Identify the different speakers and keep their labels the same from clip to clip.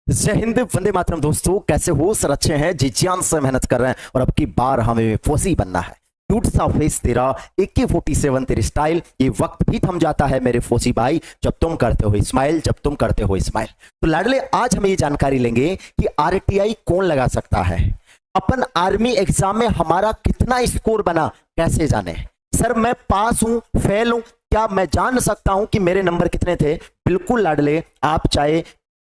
Speaker 1: जय हिंद, वंदे मातरम। दोस्तों कैसे हो? सर अच्छे हैं जी, जान से मेहनत कर रहे हैं और अब की बार हमें फौजी बनना है। क्यूट सा फेस तेरा, AK-47 तेरी स्टाइल, ये वक्त भी थम जाता है मेरे फौजी भाई जब तुम करते हो स्माइल, जब तुम करते हो स्माइल। तो लाडले आज हम ये जानकारी लेंगे कि RTI कौन लगा सकता है। अपन आर्मी एग्जाम में हमारा कितना स्कोर बना कैसे जाने? सर मैं पास हूं फेल हूं, क्या मैं जान सकता हूं कि मेरे नंबर कितने थे? बिल्कुल लाडले, आप चाहे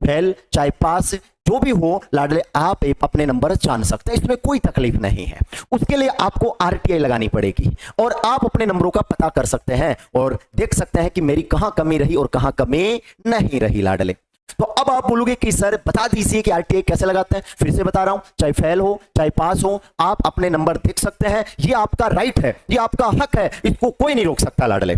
Speaker 1: फेल चाहे पास जो भी हो लाडले, आप अपने नंबर जान सकते हैं, इसमें कोई तकलीफ नहीं है। उसके लिए आपको RTI लगानी पड़ेगी और आप अपने नंबरों का पता कर सकते हैं और देख सकते हैं कि मेरी कहां कमी रही और कहां कमी नहीं रही लाडले। तो अब आप बोलोगे कि सर बता दीजिए कि RTI कैसे लगाते हैं। फिर से बता रहा हूं, चाहे फेल हो चाहे पास हो, आप अपने नंबर देख सकते हैं। ये आपका राइट है, ये आपका हक है, इसको कोई नहीं रोक सकता लाडले।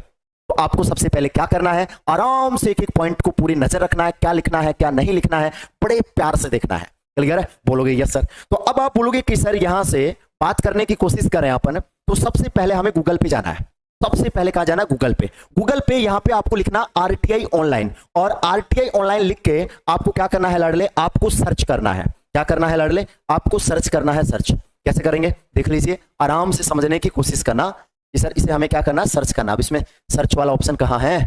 Speaker 1: तो आपको सबसे पहले क्या करना है, आराम से एक एक पॉइंट को पूरी नजर रखना है, क्या लिखना है क्या नहीं लिखना है, बड़े प्यार से देखना है। क्लियर है? बोलोगे यस सर। तो अब आप बोलोगे कि सर यहां से बात करने की कोशिश करें अपन, तो सबसे पहले हमें गूगल पे जाना है। सबसे पहले कहां जाना? गूगल पे। गूगल पे यहां पे आपको लिखना RTI ऑनलाइन, और RTI ऑनलाइन लिख के आपको क्या करना है लाडले, आपको सर्च करना है। क्या करना है लाडले? आपको सर्च करना है। सर्च कैसे करेंगे देख लीजिए, आराम से समझने की कोशिश करना। सर इसे हमें क्या करना? सर्च करना। अब इसमें सर्च वाला ऑप्शन कहां है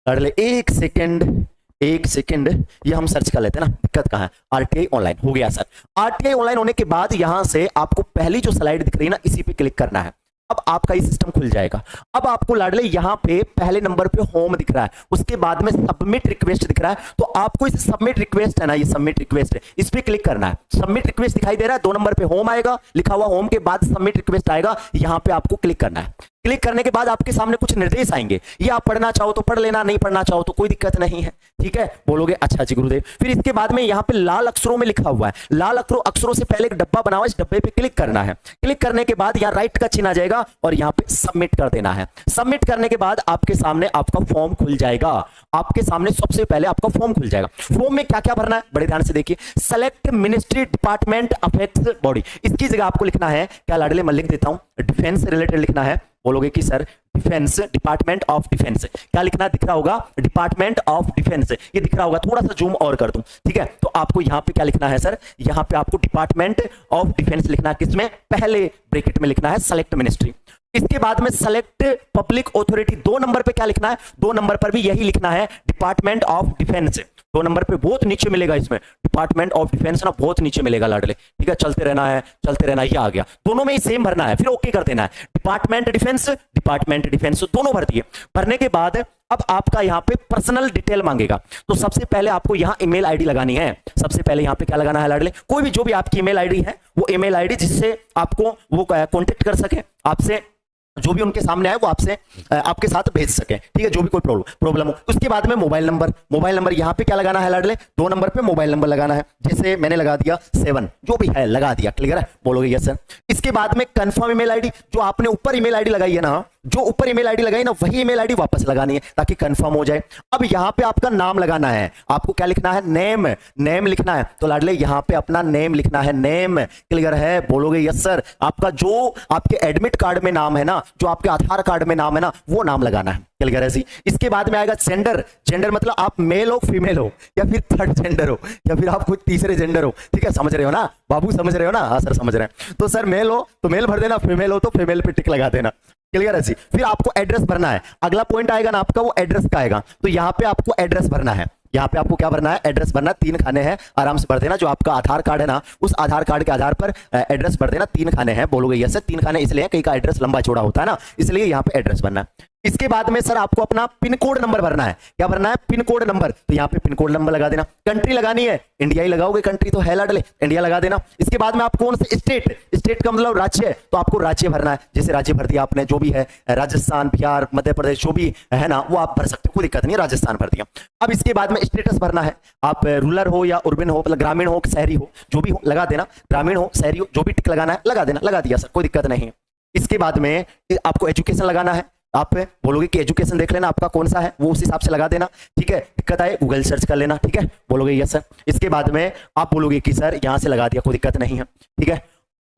Speaker 1: लाडले? एक सेकेंड, एक सेकेंड, ये हम सर्च कर लेते हैं ना, दिक्कत कहां है? RTI ऑनलाइन हो गया सर। RTI ऑनलाइन होने के बाद यहां से आपको पहली जो स्लाइड दिख रही है ना, इसी पे क्लिक करना है। अब आपका ये सिस्टम खुल जाएगा। अब आपको लाडले यहां पे पहले नंबर पे होम दिख रहा है, उसके बाद में सबमिट रिक्वेस्ट दिख रहा है। तो आपको इस सबमिट रिक्वेस्ट है ना, ये सबमिट रिक्वेस्ट है, इस पे क्लिक करना है। सबमिट रिक्वेस्ट दिखाई दे रहा है, 2 नंबर पे होम आएगा लिखा हुआ, होम के बाद सबमिट रिक्वेस्ट आएगा, यहां पे आपको क्लिक करना है। क्लिक करने के बाद आपके सामने कुछ निर्देश आएंगे, ये आप पढ़ना चाहो तो पढ़ लेना, नहीं पढ़ना चाहो तो कोई दिक्कत नहीं है। ठीक है? बोलोगे अच्छा जी गुरुदेव। फिर इसके बाद में यहां पे लाल अक्षरों में लिखा हुआ है, लाल अक्षरों से पहले एक डब्बा बना हुआ है, इस डब्बे पे क्लिक करना है। क्लिक करने के बाद यहां राइट का चिन्ह आ जाएगा और यहां पे सबमिट कर देना है। सबमिट करने के बाद आपके सामने आपका फॉर्म खुल जाएगा। आपके सामने सबसे पहले आपका फॉर्म खुल जाएगा। फॉर्म में क्या क्या भरना है बड़े ध्यान से देखिए। Select ministry department affects body, इसकी जगह आपको लिखना है क्या लाडले, मैं लिख देता हूं, डिफेंस से रिलेटेड लिखना है। बोलोगे कि sir defence, department of defence, क्या लिखना दिख रहा होगा? डिपार्टमेंट ऑफ डिफेंस, ये दिख रहा होगा। थोड़ा सा जूम और कर दूं, ठीक है? तो आपको यहां पे क्या लिखना है सर? यहां पे आपको डिपार्टमेंट ऑफ डिफेंस लिखना है। किसमें? पहले ब्रैकेट में लिखना है सेलेक्ट मिनिस्ट्री। इसके बाद में सेलेक्ट पब्लिक अथॉरिटी, 2 नंबर पे क्या लिखना है? 2 नंबर पर भी यही लिखना है, डिपार्टमेंट ऑफ डिफेंस। 2 नंबर पे बहुत नीचे मिलेगा, इसमें डिपार्टमेंट ऑफ डिफेंस ना बहुत नीचे मिलेगा लाडले। ठीक है? चलते रहना है, चलते रहना है, ये आ गया। दोनों में ही सेम भरना है, फिर ओके कर देना है। डिपार्टमेंट डिफेंस दोनों भर दिए। भरने के बाद अब आपका यहां पे पर्सनल डिटेल मांगेगा। तो सबसे पहले आपको यहां ईमेल आईडी लगानी है। सबसे पहले यहां पे क्या लगाना है लाडले? कोई भी जो भी आपकी ईमेल आईडी है, वो ईमेल आईडी जिससे आपको वो कांटेक्ट कर सके, आपसे जो भी उनके सामने आए वो आपसे आपके साथ भेज सके। ठीक है? जो भी कोई प्रॉब्लम हो। उसके बाद में मोबाइल नंबर यहां पे क्या लगाना है लाडले? 2 नंबर पे मोबाइल नंबर लगाना है। जैसे मैंने लगा दिया 7, जो भी है लगा दिया। क्लियर है? बोलोगे यस सर। इसके बाद में कंफर्म ईमेल आईडी, जो आपने ऊपर ईमेल आईडी लगाई है ना, जो ऊपर ईमेल आईडी लगाई ना, वही ईमेल आईडी वापस लगानी है ताकि कंफर्म हो जाए। अब यहां पे आपका नाम लगाना है। आपको क्या लिखना है? नेम लिखना है। तो लाडले यहां पे अपना नेम लिखना है, नेम। क्लियर है? बोलोगे यस सर। आपका जो आपके एडमिट कार्ड में नाम है ना, जो आपके आधार कार्ड में नाम है ना, वो नाम लगाना है। क्लियर है जी? इसके बाद में आएगा जेंडर मतलब आप मेल हो फीमेल हो, या फिर थर्ड जेंडर हो, या फिर आप कुछ तीसरे जेंडर हो। ठीक है? समझ रहे हो ना बाबू? समझ रहे हो ना? हाँ सर समझ रहे हैं। तो सर मेल हो तो मेल भर देना, फीमेल हो तो फीमेल पे टिक लगा देना। क्लियर है जी? फिर आपको एड्रेस भरना है। अगला पॉइंट आएगा ना आपका, वो एड्रेस का आएगा। तो यहां पे आपको एड्रेस भरना है। यहाँ पे आपको क्या भरना है? एड्रेस भरना। 3 खाने हैं, आराम से भर देना। जो आपका आधार कार्ड है ना, उस आधार कार्ड के आधार पर एड्रेस भर देना। 3 खाने हैं। बोलोगे यस सर। 3 खाने इसलिए कई का एड्रेस लंबा चौड़ा होता है ना, इसलिए यहाँ पे एड्रेस भरना है। इसके बाद में सर आपको अपना पिन कोड नंबर भरना है। क्या भरना है? Pin code number. तो यहाँ पे पिन कोड नंबर लगा देना। कंट्री लगानी है, इंडिया ही लगाओगे, कंट्री तो है लाडले, इंडिया लगा देना। इसके बाद में आप कौन से स्टेट का मतलब राज्य है, तो आपको राज्य भरना है। जैसे राज्य भर दिया आपने, जो भी है राजस्थान, बिहार, मध्य प्रदेश, जो भी है ना, वो आप भर सकते हो, कोई दिक्कत नहीं, राजस्थान भर दिया। अब इसके बाद में स्टेटस भरना है। आप रूरल हो या अर्बन हो, मतलब ग्रामीण हो शहरी हो, जो भी हो लगा देना। ग्रामीण हो शहरी हो, जो भी टिक लगाना है लगा देना। लगा दिया सर, कोई दिक्कत नहीं है। इसके बाद में आपको एजुकेशन लगाना है। आप बोलोगे कि एजुकेशन देख लेना आपका कौन सा है, वो उस हिसाब से लगा देना। ठीक है? दिक्कत आए गूगल सर्च कर लेना। ठीक है? बोलोगे यस सर। इसके बाद में आप बोलोगे कि सर यहां से लगा दिया, कोई दिक्कत नहीं है। ठीक है?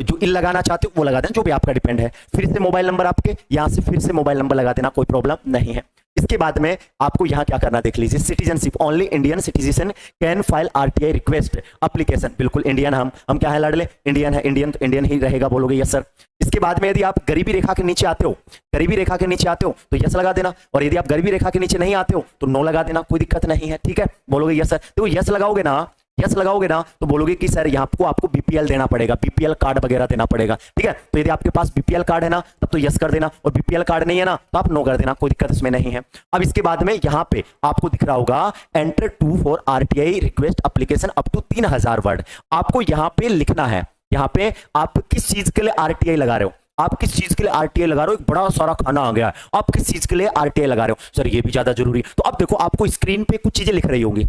Speaker 1: जो इन लगाना चाहते हो वो लगा देना, जो भी आपका डिपेंड है। फिर से मोबाइल नंबर आपके यहां से फिर से मोबाइल नंबर लगा देना, कोई प्रॉब्लम नहीं है। इसके बाद में आपको यहां क्या करना देख लीजिए, citizenship, only Indian citizen can file RTI request application. बिल्कुल इंडियन, हम क्या है लाडले, इंडियन है, इंडियन तो इंडियन ही रहेगा, बोलोगे यस सर। इसके बाद में यदि आप गरीबी रेखा के नीचे आते हो, गरीबी रेखा के नीचे आते हो तो यस लगा देना, और यदि आप गरीबी रेखा के नीचे नहीं आते हो तो नो लगा देना, कोई दिक्कत नहीं है, ठीक है। बोलोगे यस सर, तो यस लगाओगे ना, यस लगाओगे ना तो बोलोगे कि सर यहाँ आपको बीपीएल देना पड़ेगा, बीपीएल कार्ड वगैरह देना पड़ेगा, ठीक है। तो यदि आपके पास बीपीएल कार्ड है ना तब तो यस कर देना, और बीपीएल कार्ड नहीं है ना तो आप नो कर देना, कोई दिक्कत इसमें नहीं है। अब इसके बाद में यहाँ पे आपको दिख रहा होगा enter to for RTI request application up to 3000 word. आपको यहाँ पे लिखना है, यहाँ पे आप किस चीज के लिए आरटीआई लगा रहे हो, आप किस चीज के लिए आरटीआई लगा रहे हो, एक बड़ा सारा खाना आ गया है, आप किस चीज के लिए आरटीआई लगा रहे हो, सर ये भी ज्यादा जरूरी है। तो अब देखो आपको स्क्रीन पे कुछ चीजें लिख रही होंगी,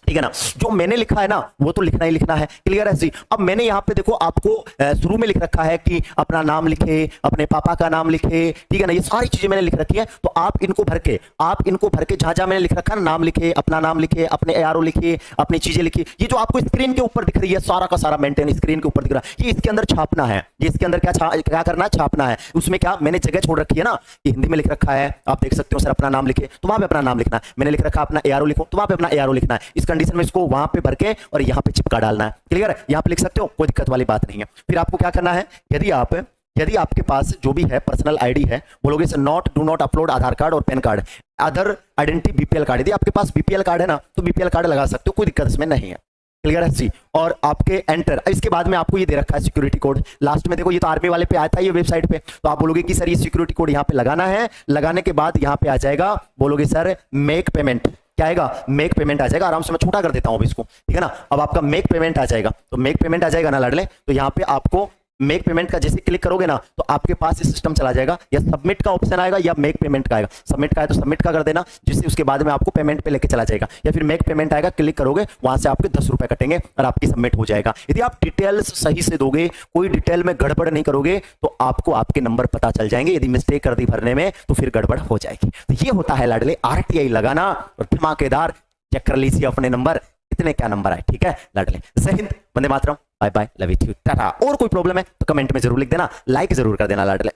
Speaker 1: ठीक है ना, जो मैंने लिखा है ना वो तो लिखना ही लिखना है, क्लियर है जी। अब मैंने यहाँ पे देखो आपको शुरू में लिख रखा है कि अपना नाम लिखे, अपने पापा का नाम लिखे, ठीक है ना, ये सारी चीजें मैंने लिख रखी है। तो आप इनको भर के जहां जहां मैंने लिख रखा है नाम लिखे, अपना नाम लिखे, अपने एआरओ लिखे, अपनी चीजें लिखी। ये जो आपको स्क्रीन के ऊपर दिख रही है सारा का सारा मेंटेन स्क्रीन के ऊपर दिख रहा है, ये इसके अंदर छापना है, ये इसके अंदर क्या करना है, छापना है। उसमें क्या मैंने जगह छोड़ रखी है ना, कि हिंदी में लिख रखा है, आप देख सकते हो सर अपना नाम लिखे तो वहां पे अपना नाम लिखना है, मैंने लिख रखा अपना एआरओ लिखो तो वहां पे अपना एआरओ लिखना है। इस कंडीशन में इसको वहां पे भर के और यहां पे चिपका डालना है, क्लियर है। यहां पे लिख सकते हो, कोई दिक्कत वाली बात नहीं है। फिर आपको क्या करना है, यदि आपके पास जो भी है पर्सनल आईडी है, बोलोगे sir do not upload Aadhaar card और PAN card, other identity BPL card. यदि आपके पास बीपीएल कार्ड है ना तो बीपीएल कार्ड लगा सकते हो, कोई दिक्कत इसमें नहीं है, क्लियर है जी। और आपके एंटर, इसके बाद में आपको ये दे रखा है सिक्योरिटी कोड, लास्ट में देखो ये तो आर्मी वाले पे आया था ये वेबसाइट पे, तो आप बोलोगे कि सर ये सिक्योरिटी कोड यहाँ पे लगाना है, लगाने के बाद यहाँ पे आ जाएगा, बोलोगे सर मेक पेमेंट, क्या आएगा, मेक पेमेंट आ जाएगा। आराम से मैं छोटा कर देता हूं अब इसको, ठीक है ना। अब आपका मेक पेमेंट आ जाएगा, तो मेक पेमेंट आ जाएगा ना लाडले, तो यहाँ पे आपको मेक पेमेंट का जैसे क्लिक करोगे ना तो आपके पास ये सिस्टम चला जाएगा, या सबमिट का ऑप्शन आएगा या मेक पेमेंट का आएगा। सबमिट का है तो सबमिट का कर देना, जिससे उसके बाद में आपको पेमेंट पे लेके चला जाएगा, या फिर मेक पेमेंट आएगा, क्लिक करोगे वहां से आपके 10 रुपए कटेंगे और आपकी सबमिट हो जाएगा। यदि आप डिटेल्स सही से दोगे, कोई डिटेल में गड़बड़ नहीं करोगे तो आपको आपके नंबर पता चल जाएंगे, यदि मिस्टेक कर दी भरने में तो फिर गड़बड़ हो जाएगी। तो ये होता है लाडले आरटीआई लगाना, और धमाकेदार चेक कर लीजिए अपने नंबर, इतने क्या नंबर आए, ठीक है लाडले। जय हिंद, वंदे मातरम, bye bye, love you, tata. और कोई प्रॉब्लम है तो कमेंट में जरूर लिख देना, लाइक जरूर कर देना लाडले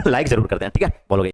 Speaker 1: लाइक जरूर कर देना, ठीक है, बोलोगे।